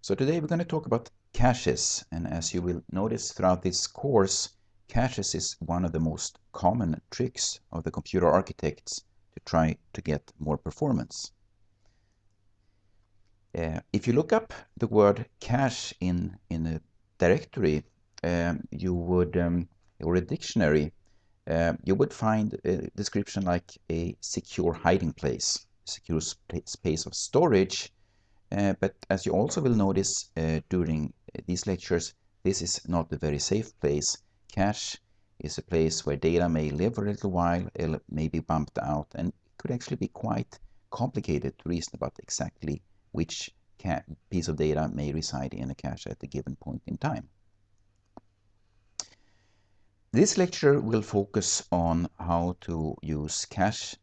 So today we're going to talk about caches, and as you will notice throughout this course, caches is one of the most common tricks of the computer architects to try to get more performance. If you look up the word cache in a directory, or a dictionary, you would find a description like a secure hiding place, secure space of storage. But as you also will notice during these lectures, this is not a very safe place. Cache is a place where data may live for a little while, it may be bumped out, and it could actually be quite complicated to reason about exactly which piece of data may reside in a cache at a given point in time. This lecture will focus on how to use cache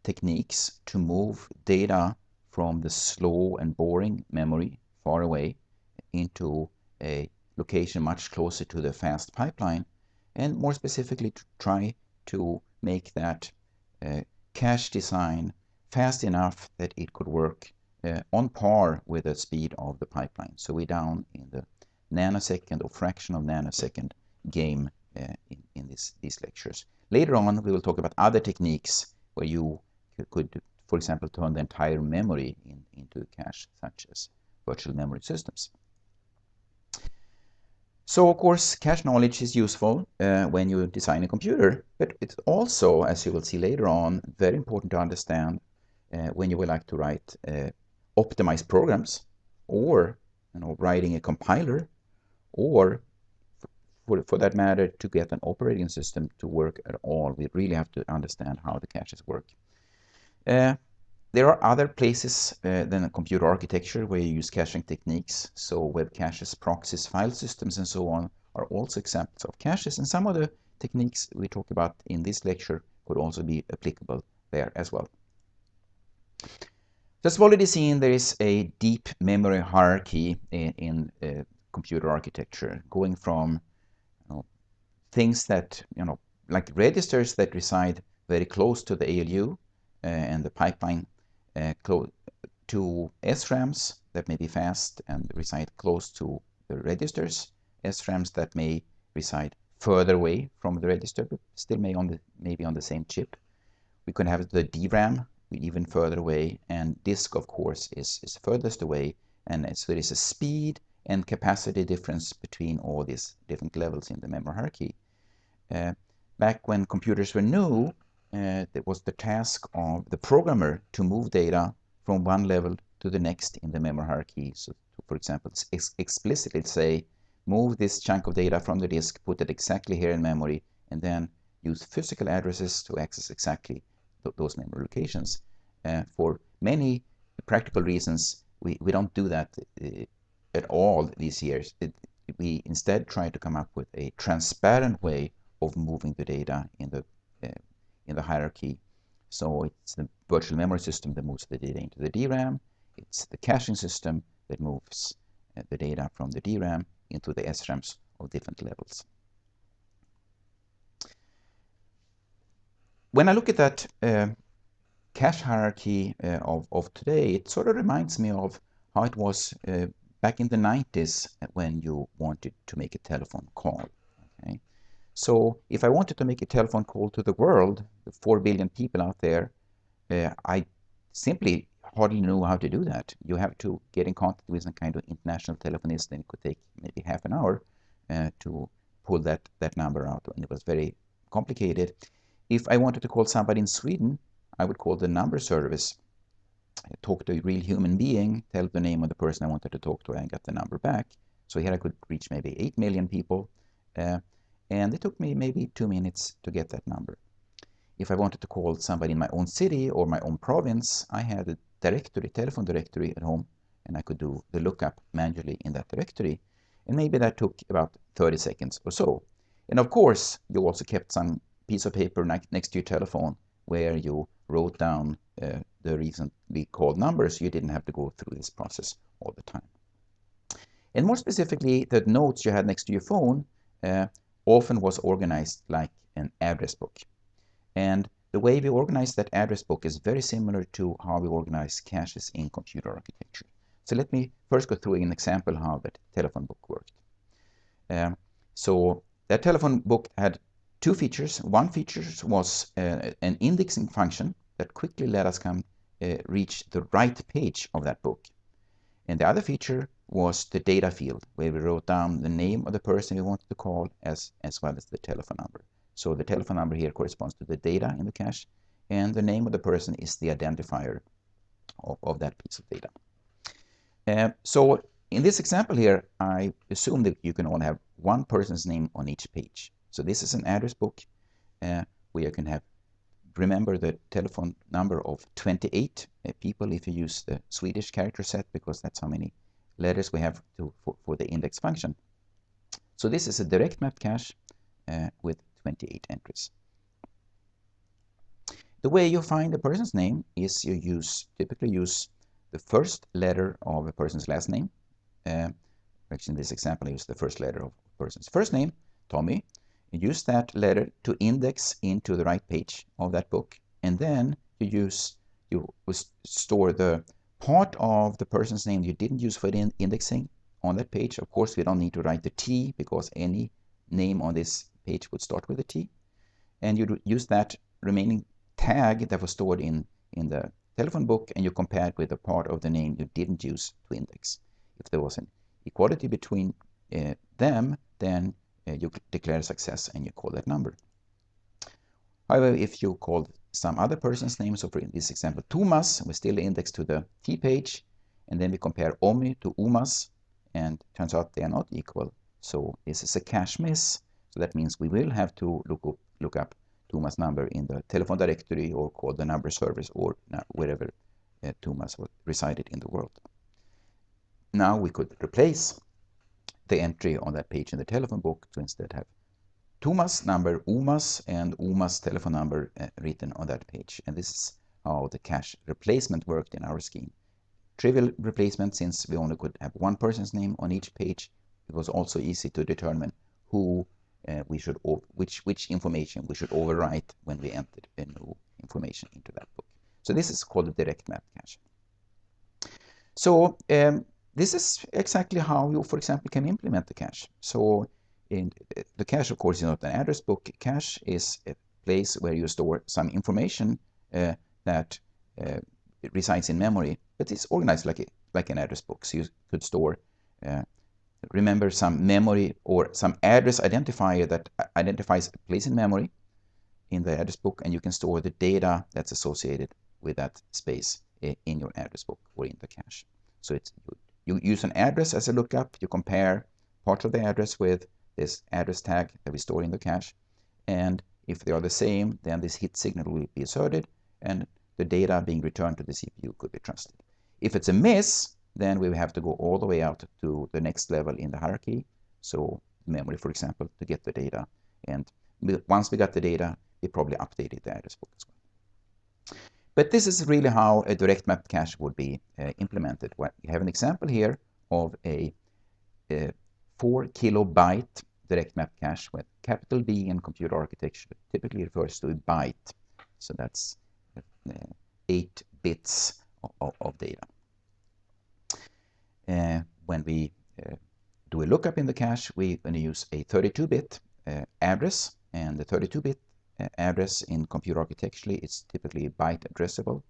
techniques to move data from the slow and boring memory far away into a location much closer to the fast pipeline, and more specifically to try to make that cache design fast enough that it could work on par with the speed of the pipeline. So we're down in the nanosecond or fraction of nanosecond game in these lectures. Later on, we will talk about other techniques where you could, for example, turn the entire memory into a cache, such as virtual memory systems. So, of course, cache knowledge is useful when you design a computer, but it's also, as you will see later on, very important to understand when you would like to write optimized programs, or writing a compiler, or for that matter, to get an operating system to work at all. We really have to understand how the caches work. There are other places than a computer architecture where you use caching techniques. So web caches, proxies, file systems, and so on are also examples of caches. And some of the techniques we talk about in this lecture could also be applicable there as well. As we've already seen, there is a deep memory hierarchy in computer architecture, going from things that, like registers that reside very close to the ALU and the pipeline, to SRAMs that may be fast and reside close to the registers, SRAMs that may reside further away from the register, but still maybe on the same chip. We could have the DRAM even further away, and disk, of course, is furthest away, and so there is a speed and capacity difference between all these different levels in the memory hierarchy. Back when computers were new, it was the task of the programmer to move data from one level to the next in the memory hierarchy. So, for example, explicitly say, move this chunk of data from the disk, put it exactly here in memory, and then use physical addresses to access exactly those memory locations. For many practical reasons, we don't do that at all these years. We instead try to come up with a transparent way of moving the data in the hierarchy. So it's the virtual memory system that moves the data into the DRAM. It's the caching system that moves the data from the DRAM into the SRAMs of different levels. When I look at that cache hierarchy of today, it sort of reminds me of how it was back in the 90s when you wanted to make a telephone call. Okay? So if I wanted to make a telephone call to the world, the 4 billion people out there, I simply hardly knew how to do that. You have to get in contact with some kind of international telephonist, and it could take maybe half an hour to pull that number out, and it was very complicated. If I wanted to call somebody in Sweden, I would call the number service, talk to a real human being, tell the name of the person I wanted to talk to, and get the number back. So here I could reach maybe 8 million people, and it took me maybe 2 minutes to get that number. If I wanted to call somebody in my own city or my own province, I had a telephone directory at home, and I could do the lookup manually in that directory, and maybe that took about 30 seconds or so. And of course, you also kept some piece of paper next to your telephone where you wrote down the recently called numbers. You didn't have to go through this process all the time. And more specifically, the notes you had next to your phone often was organized like an address book. And the way we organize that address book is very similar to how we organize caches in computer architecture. So let me first go through an example how that telephone book worked. So that telephone book had two features. One feature was an indexing function that quickly let us reach the right page of that book. And the other feature was the data field, where we wrote down the name of the person we wanted to call as well as the telephone number. So the telephone number here corresponds to the data in the cache, and the name of the person is the identifier of that piece of data. So in this example here, I assume that you can only have one person's name on each page. So this is an address book where you can remember the telephone number of 28 people if you use the Swedish character set, because that's how many letters we have for the index function. So this is a direct map cache with 28 entries. The way you find a person's name is you typically use the first letter of a person's last name. Actually, in this example, I use the first letter of a person's first name, Tommy. You use that letter to index into the right page of that book, and then you store the part of the person's name you didn't use for the indexing on that page. Of course, we don't need to write the T, because any name on this page would start with a T. And you use that remaining tag that was stored in the telephone book, and you compare it with the part of the name you didn't use to index. If there was an equality between them, then you declare success and you call that number. However, if you called some other person's name, so for this example, Thomas, we still index to the T page, and then we compare Omi to Umas, and turns out they are not equal. So this is a cache miss. So that means we will have to look up Thomas' number in the telephone directory, or call the number service, or wherever Thomas resided in the world. Now we could replace the entry on that page in the telephone book to instead have Thomas' number Umas and Umas' telephone number written on that page. And this is how the cache replacement worked in our scheme. Trivial replacement, since we only could have one person's name on each page. It was also easy to determine who which information we should overwrite when we entered a new information into that book. So this is called a direct map cache. So this is exactly how you, for example, can implement the cache. So the cache, of course, is not an address book. Cache is a place where you store some information that resides in memory, but it's organized like an address book. So you could store, remember, some memory or some address identifier that identifies a place in memory in the address book, and you can store the data that's associated with that space in your address book or in the cache. So you use an address as a lookup. You compare part of the address with this address tag that we store in the cache, and if they are the same, then this hit signal will be asserted, and the data being returned to the CPU could be trusted. If it's a miss, then we have to go all the way out to the next level in the hierarchy, so memory, for example, to get the data. And once we got the data, we probably updated the address book as well. But this is really how a direct map cache would be implemented. We have an example here of a 4 kilobyte direct map cache with capital B in computer architecture typically refers to a byte. So that's 8 bits of data. When we do a lookup in the cache, we're going to use a 32-bit address, and the 32-bit address in computer architecturally is typically byte addressable,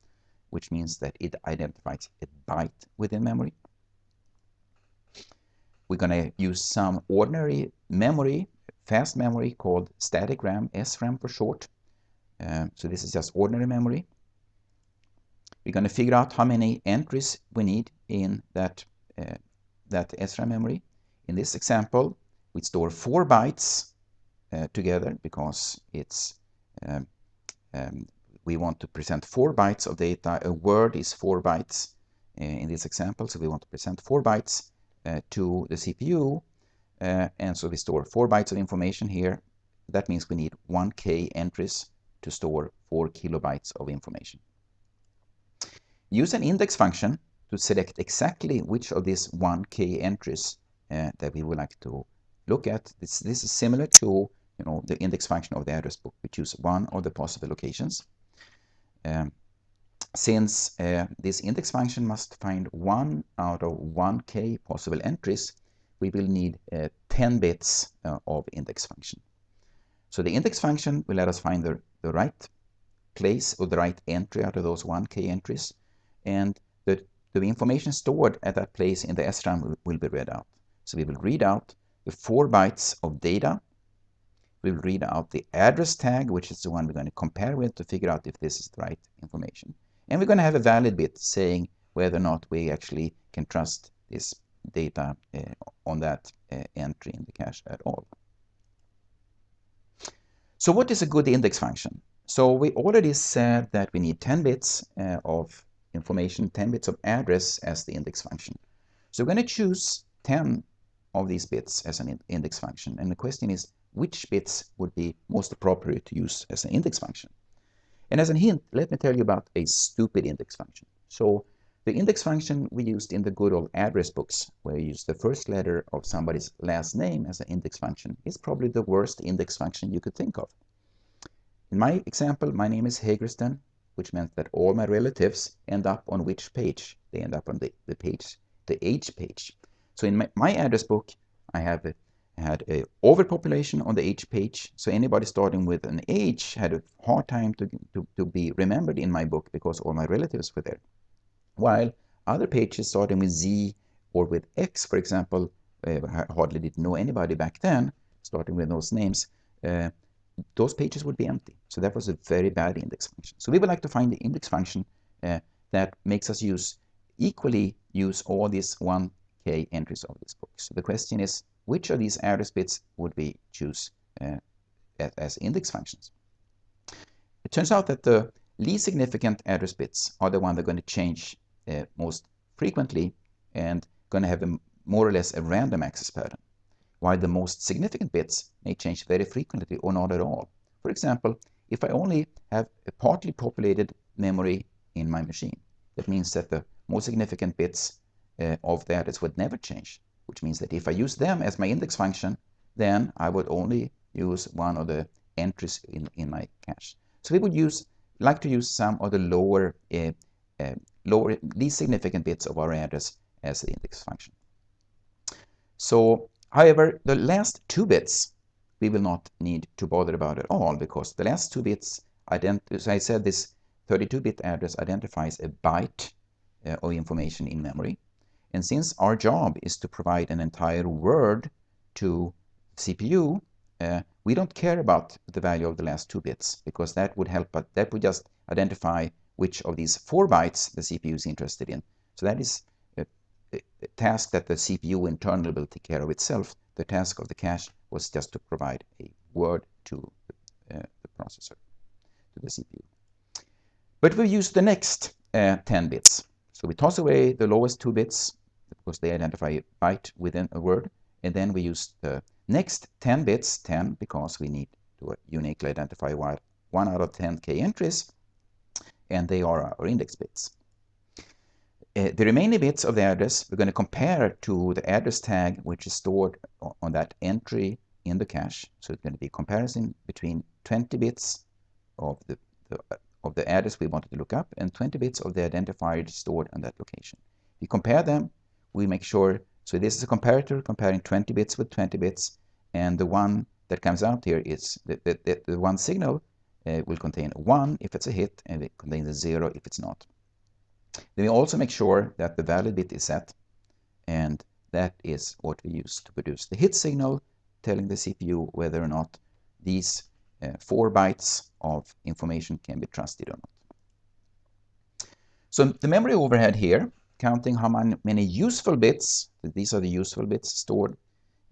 which means that it identifies a byte within memory. We're going to use some ordinary memory, fast memory, called static RAM, SRAM for short. So this is just ordinary memory. We're going to figure out how many entries we need in that SRAM memory. In this example, we store 4 bytes together, because it's we want to present 4 bytes of data. A word is 4 bytes in this example, so we want to present 4 bytes to the CPU, and so we store 4 bytes of information here. That means we need 1K entries to store 4 kilobytes of information. Use an index function to select exactly which of these 1K entries that we would like to look at. This is similar to the index function of the address book. We choose one of the possible locations. since this index function must find 1 out of 1k possible entries, we will need 10 bits of index function. So the index function will let us find the right place or the right entry out of those 1k entries, and the information stored at that place in the SRAM will be read out. So we will read out the 4 bytes of data. We will read out the address tag, which is the one we're going to compare with to figure out if this is the right information. And we're going to have a valid bit saying whether or not we actually can trust this data on that entry in the cache at all. So what is a good index function? So we already said that we need 10 bits of information, 10 bits of address as the index function. So we're going to choose 10 of these bits as an index function. And the question is, which bits would be most appropriate to use as an index function? And as a hint, let me tell you about a stupid index function. So the index function we used in the good old address books, where you use the first letter of somebody's last name as an index function, is probably the worst index function you could think of. In my example, my name is Hägersten, which meant that all my relatives end up on which page? They end up on the page, the age page. So in my address book, I had an overpopulation on the age page. So anybody starting with an H had a hard time to be remembered in my book because all my relatives were there. While other pages starting with Z or with X, for example, I hardly didn't know anybody back then, starting with those names, those pages would be empty. So that was a very bad index function. So we would like to find the index function that makes us equally use all these 1k entries of this book. So the question is, which of these address bits would we choose as index functions? It turns out that the least significant address bits are the ones that are going to change most frequently and going to have more or less a random access pattern, while the most significant bits may change very frequently or not at all. For example, if I only have a partly populated memory in my machine, that means that the most significant bits of the address would never change, which means that if I use them as my index function, then I would only use one of the entries in my cache. So we would like to use some of the lower, least significant bits of our address as the index function. So, however, the last 2 bits we will not need to bother about at all, because the last 2 bits, as I said, this 32-bit address identifies a byte of information in memory. And since our job is to provide an entire word to CPU, we don't care about the value of the last 2 bits, because that would help, but that would just identify which of these 4 bytes the CPU is interested in. So that is a task that the CPU internally will take care of itself. The task of the cache was just to provide a word to the processor, to the CPU. But we use the next 10 bits. So we toss away the lowest 2 bits because they identify a byte within a word, and then we use the next 10 bits, 10, because we need to uniquely identify 1 out of 10k entries, and they are our index bits. The remaining bits of the address we're going to compare to the address tag which is stored on that entry in the cache. So it's going to be a comparison between 20 bits of the address we wanted to look up and 20 bits of the identifier stored on that location. We compare them, we make sure, so this is a comparator comparing 20 bits with 20 bits, and the one that comes out here is the one signal will contain 1 if it's a hit, and it contains a 0 if it's not. Then we also make sure that the valid bit is set, and that is what we use to produce the hit signal, telling the CPU whether or not these 4 bytes of information can be trusted or not. So the memory overhead here, counting how many useful bits, these are the useful bits stored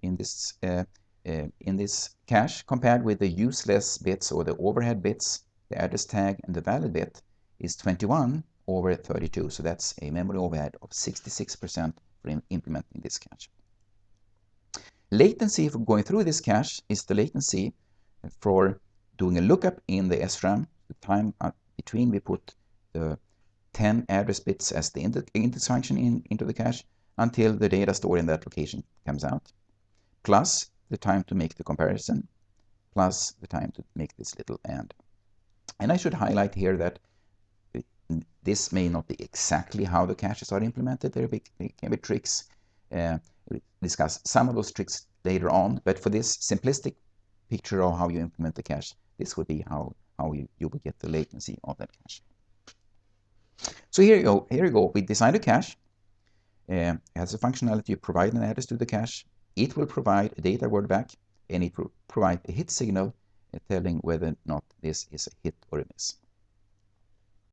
in this cache, compared with the useless bits or the overhead bits, the address tag and the valid bit, is 21 over 32. So that's a memory overhead of 66% for implementing this cache. Latency for going through this cache is the latency for doing a lookup in the SRAM, the time between we put the 10 address bits as the index function into the cache until the data stored in that location comes out, plus the time to make the comparison, plus the time to make this little AND. And I should highlight here that This may not be exactly how the caches are implemented. There can be tricks. We'll discuss some of those tricks later on, but for this simplistic picture of how you implement the cache, this would be how you would get the latency of that cache. So here you go. We designed a cache. It has a functionality. You provide an address to the cache. It will provide a data word back, and it will provide a hit signal telling whether or not this is a hit or a miss.